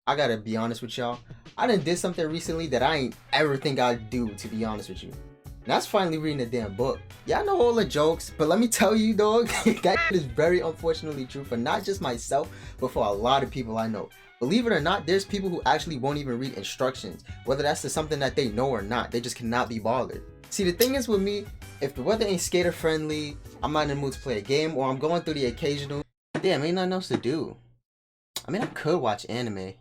I gotta be honest with y'all. I done did something recently that I ain't ever think I'd do, to be honest with you. And that's finally reading a damn book. Yeah, I know all the jokes, but let me tell you, dog, that is very unfortunately true for not just myself, but for a lot of people I know. Believe it or not, there's people who actually won't even read instructions, whether that's to something that they know or not. They just cannot be bothered. See, the thing is with me, if the weather ain't skater friendly, I'm not in the mood to play a game, or I'm going through the occasional, damn, ain't nothing else to do. I mean, I could watch anime.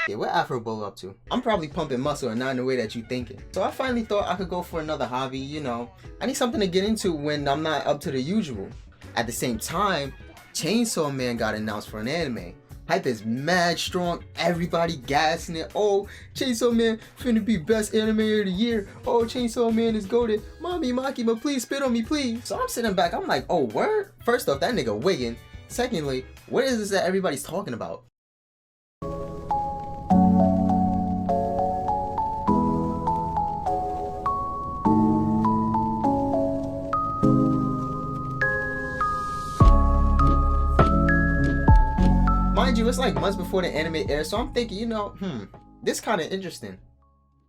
Yeah, what Afro Bull up to? I'm probably pumping muscle and not in the way that you thinking. So I finally thought I could go for another hobby, you know. I need something to get into when I'm not up to the usual. At the same time, Chainsaw Man got announced for an anime. Hype is mad strong, everybody gassing it. Oh, Chainsaw Man finna be best anime of the year. Oh, Chainsaw Man is goated. Mommy Makima, please spit on me, please. So I'm sitting back, I'm like, oh, word? First off, that nigga wigging. Secondly, what is this that everybody's talking about? Mind you, it's like months before the anime airs, so I'm thinking, you know, this kind of interesting.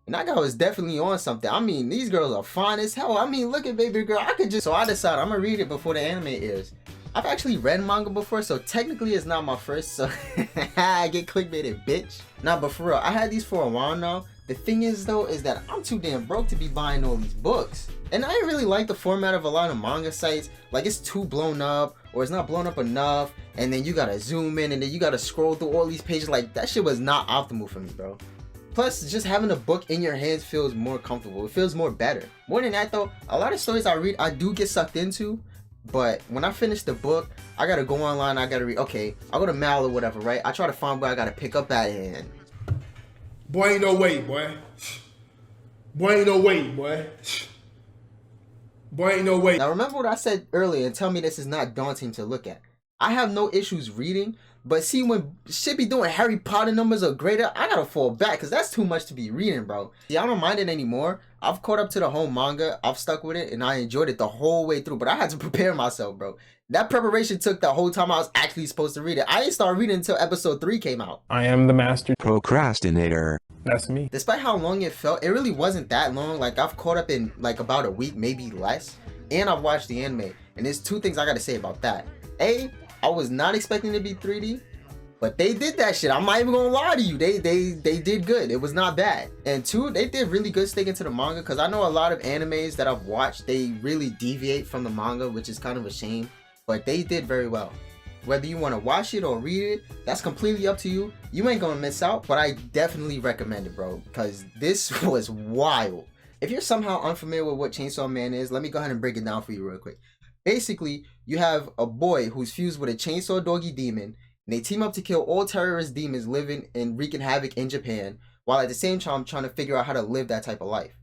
And that guy was definitely on something. I mean, these girls are fine as hell. I mean, look at baby girl. I could just... So I decided I'm gonna read it before the anime airs. I've actually read manga before, so technically it's not my first, so I get clickbaited, bitch. Nah, but for real, I had these for a while now. The thing is though, is that I'm too damn broke to be buying all these books. And I didn't really like the format of a lot of manga sites. Like, it's too blown up, or it's not blown up enough, and then you gotta zoom in, and then you gotta scroll through all these pages. Like, that shit was not optimal for me, bro. Plus, just having a book in your hands feels more comfortable. It feels more better. More than that though, a lot of stories I read, I do get sucked into. But when I finish the book, I gotta go online, I gotta read, okay, I'll go to Mal or whatever, right? I try to find where I gotta pick up at and... Boy, ain't no way, boy. Boy, ain't no way, boy. Boy, ain't no way. Now remember what I said earlier and tell me this is not daunting to look at. I have no issues reading, but see, when shit be doing Harry Potter numbers or greater, I gotta fall back because that's too much to be reading, bro. See, I don't mind it anymore. I've caught up to the whole manga, I've stuck with it, and I enjoyed it the whole way through, but I had to prepare myself, bro. That preparation took the whole time I was actually supposed to read it. I didn't start reading until episode 3 came out. I am the master procrastinator. That's me. Despite how long it felt, it really wasn't that long. Like, I've caught up in like about a week, maybe less, and I've watched the anime. And there's two things I gotta say about that. A, I was not expecting it to be 3D, but they did that shit. I'm not even gonna lie to you. They did good. It was not bad. And two, they did really good sticking to the manga, because I know a lot of animes that I've watched, they really deviate from the manga, which is kind of a shame. But they did very well. Whether you want to watch it or read it, that's completely up to you. You ain't gonna miss out, but I definitely recommend it, bro, because this was wild. If you're somehow unfamiliar with what Chainsaw Man is, let me go ahead and break it down for you real quick. Basically, you have a boy who's fused with a chainsaw doggy demon, and they team up to kill all terrorist demons living and wreaking havoc in Japan, while at the same time trying to figure out how to live that type of life.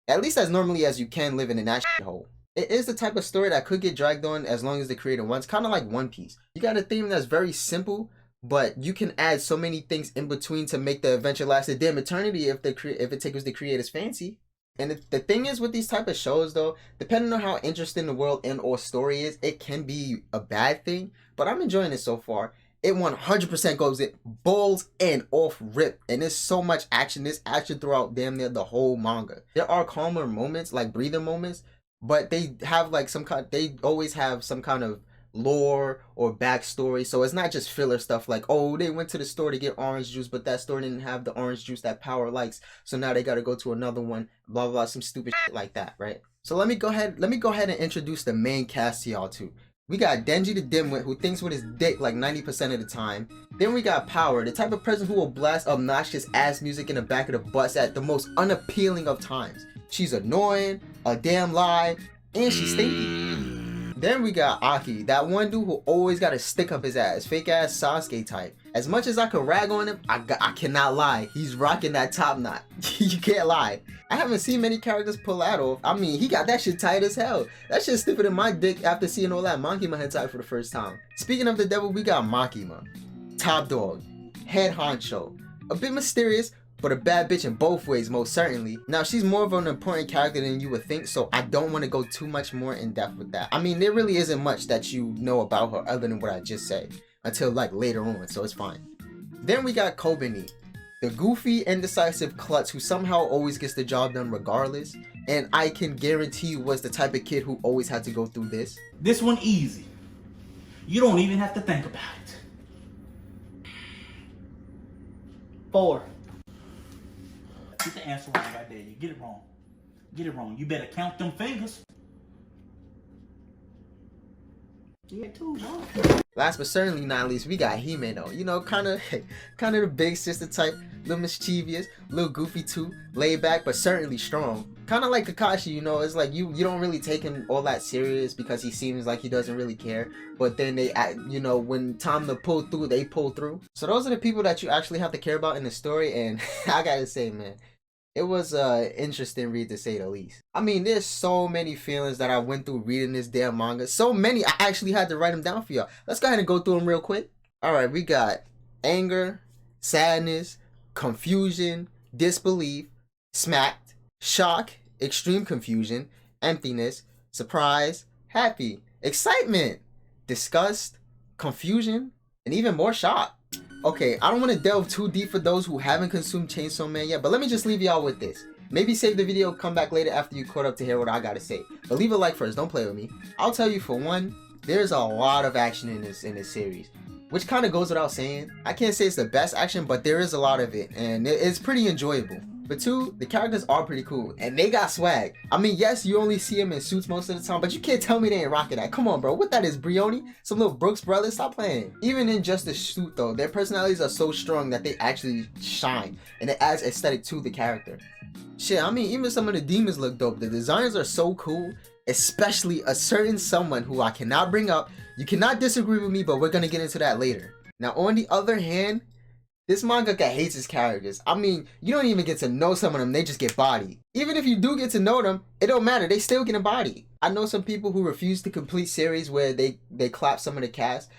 At least as normally as you can living in that shithole. It is the type of story that could get dragged on as long as the creator wants, kind of like One Piece. You got a theme that's very simple, but you can add so many things in between to make the adventure last a damn eternity if it tickles the creator's fancy. And the thing is with these type of shows though, depending on how interesting the world and or story is, it can be a bad thing, but I'm enjoying it so far. It 100% goes it balls and off rip, and there's so much action. There's action throughout damn near the whole manga. There are calmer moments, like breather moments, but they have like they always have some kind of lore or backstory, so it's not just filler stuff like, oh, they went to the store to get orange juice, but that store didn't have the orange juice that Power likes, so now they gotta go to another one, blah blah, some stupid shit like that, right? So let me go ahead and introduce the main cast to y'all too. We got Denji the Dimwit, who thinks with his dick like 90% of the time. Then we got Power, the type of person who will blast obnoxious ass music in the back of the bus at the most unappealing of times. She's annoying, a damn lie, and she's stinky. Then we got Aki, that one dude who always got a stick up his ass, fake ass Sasuke type. As much as I could rag on him, I cannot lie. He's rocking that top knot. You can't lie. I haven't seen many characters pull that off. I mean, he got that shit tight as hell. That shit's stiffer than my dick after seeing all that Makima hentai for the first time. Speaking of the devil, we got Makima. Top dog. Head honcho. A bit mysterious, but a bad bitch in both ways, most certainly. Now, she's more of an important character than you would think, so I don't want to go too much more in depth with that. I mean, there really isn't much that you know about her other than what I just said, until like later on, so it's fine. Then we got Kobani, the goofy, indecisive klutz who somehow always gets the job done regardless, and I can guarantee you was the type of kid who always had to go through this. This one easy. You don't even have to think about it. 4. Get the answer wrong, I dare you. Get it wrong. Get it wrong. You better count them fingers. Yeah, 2, bro. Last but certainly not least, we got Hime though. You know, kind of the big sister type, little mischievous, little goofy too, laid back but certainly strong. Kind of like Kakashi, you know, it's like you don't really take him all that serious because he seems like he doesn't really care. But then they, you know, when time to pull through, they pull through. So those are the people that you actually have to care about in the story. And I gotta say, man, it was an interesting read to say the least. I mean, there's so many feelings that I went through reading this damn manga. So many, I actually had to write them down for y'all. Let's go ahead and go through them real quick. Alright, we got anger, sadness, confusion, disbelief, smacked, shock, extreme confusion, emptiness, surprise, happy, excitement, disgust, confusion, and even more shock. Okay, I don't want to delve too deep for those who haven't consumed Chainsaw Man yet, but let me just leave y'all with this. Maybe save the video, come back later after you caught up to hear what I gotta say. But leave a like first, don't play with me. I'll tell you for one, there's a lot of action in this series, which kind of goes without saying. I can't say it's the best action, but there is a lot of it, and it's pretty enjoyable. But 2, the characters are pretty cool, and they got swag. I mean, yes, you only see them in suits most of the time, but you can't tell me they ain't rocking that. Come on, bro. What that is, Brioni? Some little Brooks Brothers? Stop playing. Even in just the suit, though, their personalities are so strong that they actually shine, and it adds aesthetic to the character. Shit, I mean, even some of the demons look dope. The designs are so cool, especially a certain someone who I cannot bring up. You cannot disagree with me, but we're gonna get into that later. Now, on the other hand, this mangaka hates his characters. I mean, you don't even get to know some of them, they just get bodied. Even if you do get to know them, it don't matter, they still get bodied. I know some people who refuse to complete series where they clap some of the cast.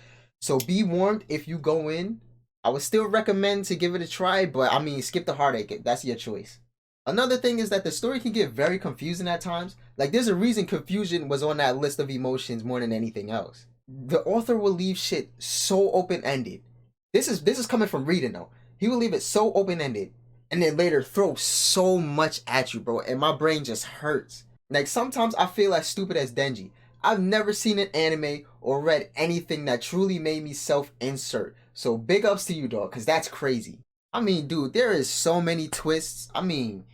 So be warned if you go in. I would still recommend to give it a try, but I mean, skip the heartache, that's your choice. Another thing is that the story can get very confusing at times. Like, there's a reason confusion was on that list of emotions more than anything else. The author will leave shit so open-ended. This is coming from reading though. He will leave it so open-ended and then later throw so much at you, bro, and my brain just hurts. Like, sometimes I feel as stupid as Denji. I've never seen an anime or read anything that truly made me self-insert. So big ups to you, dog, because that's crazy. I mean, dude, there is so many twists. I mean,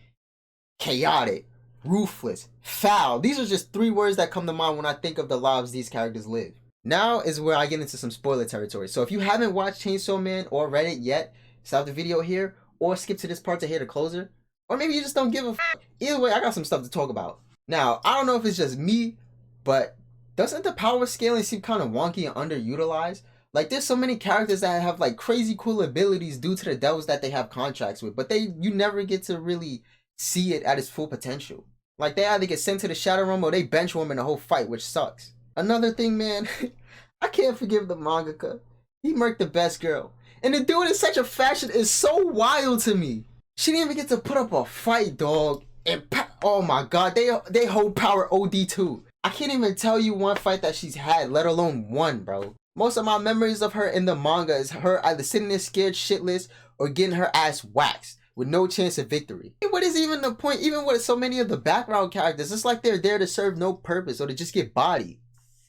chaotic, ruthless, foul. These are just 3 words that come to mind when I think of the lives these characters live. Now is where I get into some spoiler territory. So if you haven't watched Chainsaw Man or read it yet, stop the video here or skip to this part to hear the closer. Or maybe you just don't give a f. Either way, I got some stuff to talk about. Now, I don't know if it's just me, but doesn't the power scaling seem kind of wonky and underutilized? Like, there's so many characters that have like crazy cool abilities due to the devils that they have contracts with, but you never get to really see it at its full potential. Like, they either get sent to the Shadow Realm or they bench warm in the whole fight, which sucks. Another thing, man, I can't forgive the mangaka. He murked the best girl. And to do it in such a fashion is so wild to me. She didn't even get to put up a fight, dog. And oh my god, they hold power OD too. I can't even tell you one fight that she's had, let alone one, bro. Most of my memories of her in the manga is her either sitting there scared shitless or getting her ass waxed with no chance of victory. What is even the point? Even with so many of the background characters, it's like they're there to serve no purpose or to just get bodied.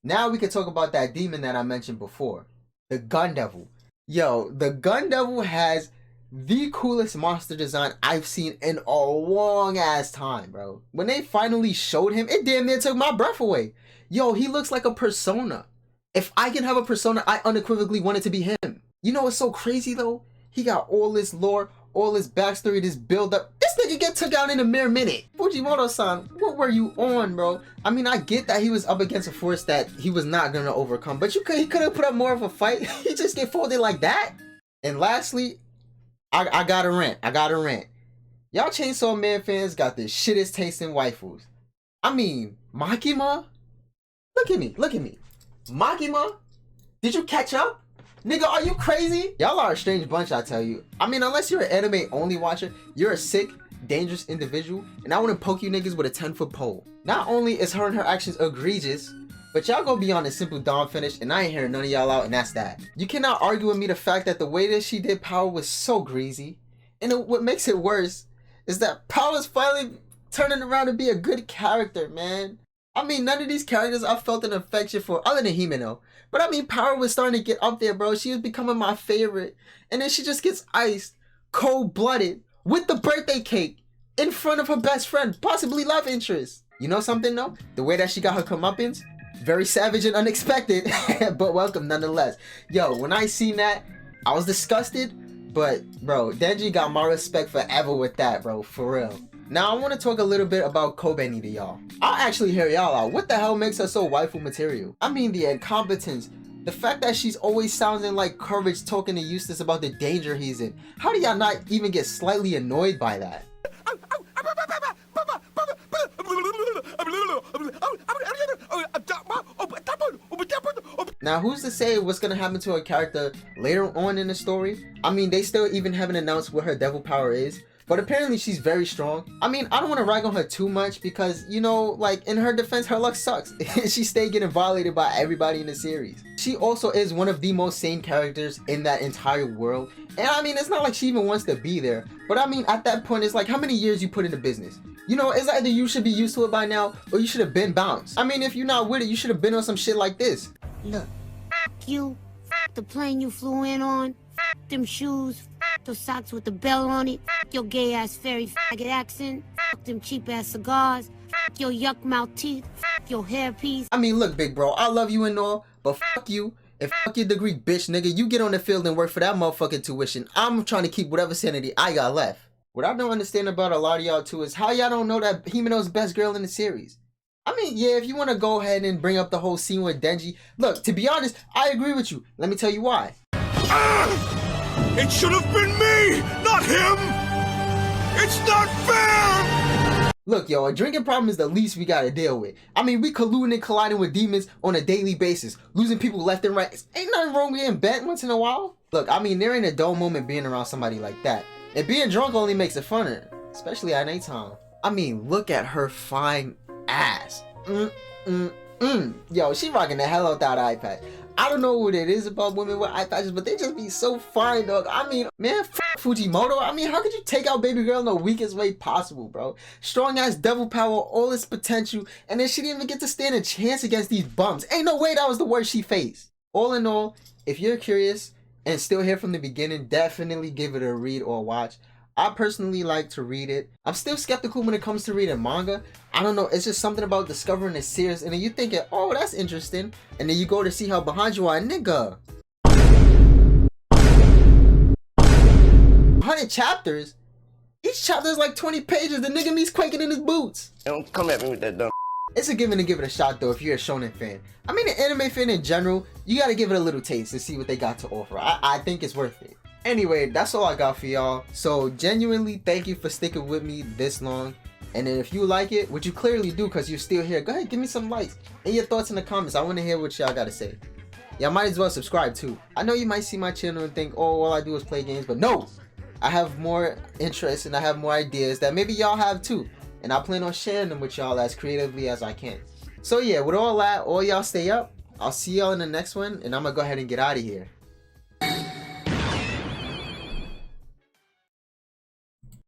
Now we can talk about that demon that I mentioned before. The Gun Devil. Yo, the Gun Devil has the coolest monster design I've seen in a long ass time, bro. When they finally showed him, it damn near took my breath away. Yo, he looks like a persona. If I can have a persona, I unequivocally want it to be him. You know what's so crazy though? He got all this lore, all this backstory, this build up. This nigga get took out in a mere minute. Fujimoto-san, what were you on, bro? I mean, I get that he was up against a force that he was not gonna overcome, but he could have put up more of a fight. He just get folded like that. And lastly, I gotta rant. Y'all Chainsaw Man fans got the shittest taste in waifus. I mean, Makima? Look at me. Makima? Did you catch up? Nigga, are you crazy? Y'all are a strange bunch, I tell you. I mean, unless you're an anime only watcher, you're a sick, dangerous individual, and I wouldn't poke you niggas with a 10-foot pole. Not only is her and her actions egregious, But y'all go beyond a simple dawn finish, and I ain't hearing none of y'all out, and that's that. You cannot argue with me the fact that the way that she did Power was so greasy. And what makes it worse is that Power's finally turning around to be a good character, man. I mean, none of these characters I felt an affection for, other than Himeno. But I mean, Power was starting to get up there, bro. She was becoming my favorite. And then she just gets iced, cold-blooded, with the birthday cake, in front of her best friend, possibly love interest. You know something, though? The way that she got her comeuppance, very savage and unexpected, but welcome nonetheless. Yo, when I seen that, I was disgusted, but bro, Denji got my respect forever with that, bro, for real. Now I want to talk a little bit about Kobeni to y'all. I'll actually hear y'all out. What the hell makes her so waifu material? I mean, the incompetence, the fact that she's always sounding like Courage talking to Eustace about the danger he's in. How do y'all not even get slightly annoyed by that? Now, who's to say what's gonna happen to her character later on in the story? I mean, they still even haven't announced what her devil power is, but apparently she's very strong. I mean, I don't want to rag on her too much because, you know, like, in her defense, her luck sucks. She stayed getting violated by everybody in the series. She also is one of the most sane characters in that entire world. And I mean, it's not like she even wants to be there. But I mean, at that point, it's like, how many years you put into business? You know, it's either you should be used to it by now, or you should have been bounced. I mean, if you're not with it, you should have been on some shit like this. Look, you, the plane you flew in on, them shoes, those socks with the bell on it, your gay ass fairy faggot accent, them cheap ass cigars, your yuck mouth teeth, your hairpiece. I mean, look, big bro, I love you and all, but fuck you. And fuck your degree, bitch, nigga. You get on the field and work for that motherfucking tuition. I'm trying to keep whatever sanity I got left. What I don't understand about a lot of y'all too is how y'all don't know that Himeno's best girl in the series. I mean, yeah, if you want to go ahead and bring up the whole scene with Denji, look, to be honest, I agree with you. Let me tell you why. It should have been me, not him! It's not fair! Look, yo, a drinking problem is the least we gotta deal with. I mean, we colluding and colliding with demons on a daily basis, losing people left and right. Ain't nothing wrong with getting bent once in a while. Look, I mean, there ain't a dull moment being around somebody like that. And being drunk only makes it funner, especially at nighttime. I mean, look at her fine ass. Yo, she rocking the hell out that eye patch. I don't know what it is about women with eye patches, but they just be so fine, dog. I mean, man, f Fujimoto. I mean, how could you take out baby girl in the weakest way possible, bro? Strong ass devil power, all its potential, and then she didn't even get to stand a chance against these bums. Ain't no way that was the worst she faced. All in all, if you're curious and still here from the beginning, definitely give it a read or a watch. I personally like to read it. I'm still skeptical when it comes to reading manga. I don't know, it's just something about discovering a series and then you thinking, oh, that's interesting. And then you go to see how behind you are, nigga. 100 chapters? Each chapter is like 20 pages. The nigga me's quaking in his boots. Don't come at me with that dumb. It's a given to give it a shot though if you're a shonen fan. I mean, an anime fan in general, you gotta give it a little taste to see what they got to offer. I think it's worth it. Anyway, that's all I got for y'all. So genuinely, thank you for sticking with me this long. And then if you like it, which you clearly do because you're still here, go ahead, give me some likes and your thoughts in the comments. I want to hear what y'all got to say. Y'all might as well subscribe too. I know you might see my channel and think, oh, all I do is play games, but no! I have more interests and I have more ideas that maybe y'all have too. And I plan on sharing them with y'all as creatively as I can. So yeah, with all that, all y'all stay up. I'll see y'all in the next one, and I'm gonna go ahead and get out of here.